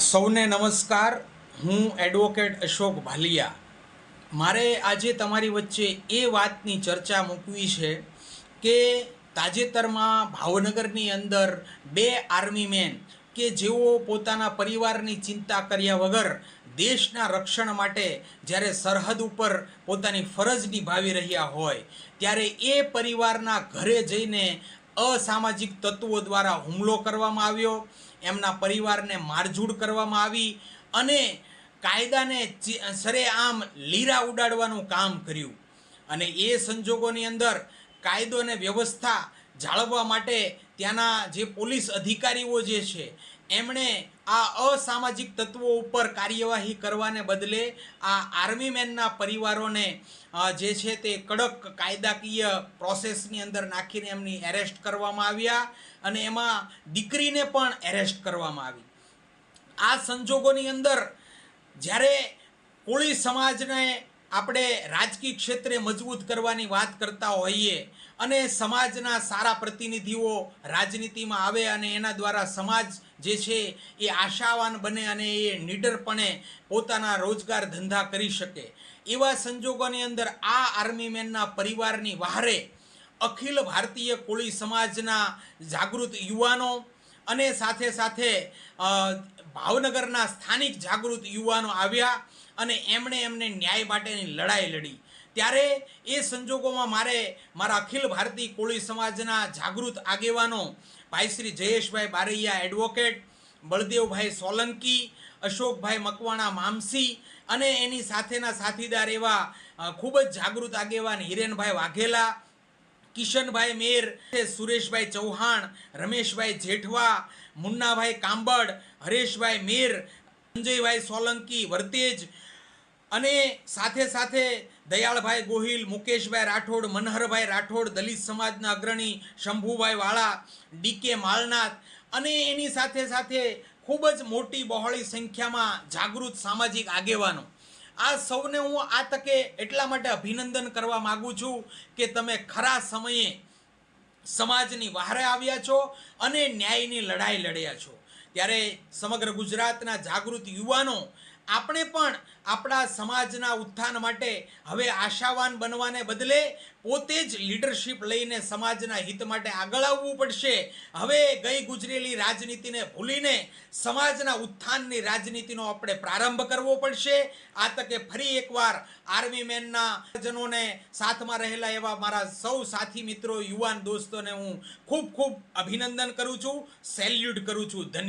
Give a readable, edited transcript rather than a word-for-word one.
સૌને નમસ્કાર। હું એડવોકેટ અશોક ભાલિયા। મારે આજે તમારી વચ્ચે એ વાતની ચર્ચા મૂકવી છે કે તાજેતરમાં ભાવનગરની અંદર બે આર્મી મેન કે જેઓ પોતાના પરિવારની ચિંતા કર્યા વગર દેશના રક્ષણ માટે જ્યારે સરહદ ઉપર પોતાની ફરજ નિભાવી રહ્યા હોય ત્યારે એ પરિવારના ઘરે જઈને અસામાજિક તત્વો દ્વારા હુમલો કરવામાં આવ્યો, એમના પરિવારને મારઝૂડ કરવામાં આવી અને કાયદાને સરેઆમ લીરા ઉડાડવાનું કામ કર્યું। અને એ સંજોગોની અંદર કાયદો અને વ્યવસ્થા જાળવવા માટે ત્યાંના જે પોલીસ અધિકારીઓ જે છે એમણે આ અસામાજિક તત્વો ઉપર કાર્યવાહી કરવાને બદલે આ આર્મી મેનના પરિવારોને જે છે તે કડક કાયદાકીય પ્રોસેસની અંદર નાખીને એમની એરેસ્ટ કરવામાં આવ્યા અને એમાં દીકરીને પણ એરેસ્ટ કરવામાં આવી। આ સંજોગોની અંદર જ્યારે કોળી સમાજને આપણે રાજકીય ક્ષેત્રે મજબૂત કરવાની વાત કરતા હોઈએ અને સમાજના સારા પ્રતિનિધિઓ રાજનીતિમાં આવે અને એના દ્વારા સમાજ જે છે એ આશાવાન બને અને એ નીડરપણે પોતાના રોજગાર ધંધા કરી શકે, એવા સંજોગોની અંદર આ આર્મી મેનના પરિવારની વહારે અખિલ ભારતીય કોળી સમાજના જાગૃત યુવાનો અને સાથે સાથે ભાવનગરના સ્થાનિક જાગૃત યુવાનો આવ્યા અને એમણે ન્યાય માટેની લડાઈ લડી। ત્યારે એ સંજોગોમાં મારે મારા અખિલ ભારતીય કોળી સમાજના જાગૃત આગેવાનો ભાઈ શ્રી જયેશભાઈ બારૈયા એડવોકેટ, બળદેવભાઈ સોલંકી, અશોકભાઈ મકવાણા મામસી અને એની સાથેના સાથીદાર એવા ખૂબ જ જાગૃત આગેવાન હિરેનભાઈ વાઘેલા, કિશનભાઈ મેર, સુરેશભાઈ ચૌહાણ, રમેશભાઈ જેઠવા, મુન્નાભાઈ કાંબડ, હરેશભાઈ મેર, સંજયભાઈ સોલંકી વર્તેજ અને સાથે સાથે દયાળભાઈ ગોહિલ, મુકેશભાઈ રાઠોડ, મનહરભાઈ રાઠોડ, દલિત સમાજના અગ્રણી શંભુભાઈ વાળા, ડીકે માળનાથ અને એની સાથે સાથે ખૂબ જ મોટી બહોળી સંખ્યામાં જાગૃત સામાજિક આગેવાનો। આ સૌને હું આ તકે એટલા માટે અભિનંદન કરવા માગું છું કે તમે ખરા સમયે સમાજની વહારે આવ્યા છો અને ન્યાયની લડાઈ લડ્યા છો। ત્યારે સમગ્ર ગુજરાતના જાગૃત યુવાનો આપણે પણ આપણા સમાજના ઉત્થાન માટે હવે આશાવાન બનવાને બદલે પોતે જ લીડરશિપ લઈને સમાજના હિત માટે આગળ આવવું પડશે। હવે ગઈ ગુજરેલી રાજનીતિને ભૂલીને સમાજના ઉત્થાનની રાજનીતિનો આપણે પ્રારંભ કરવો પડશે। આ તકે ફરી એકવાર આર્મી મેનના જનોને સાથમાં રહેલા એવા મારા સૌ સાથી મિત્રો, યુવાન દોસ્તોને હું ખૂબ ખૂબ અભિનંદન કરું છું, સેલ્યુટ કરું છું। ધન્યવાદ।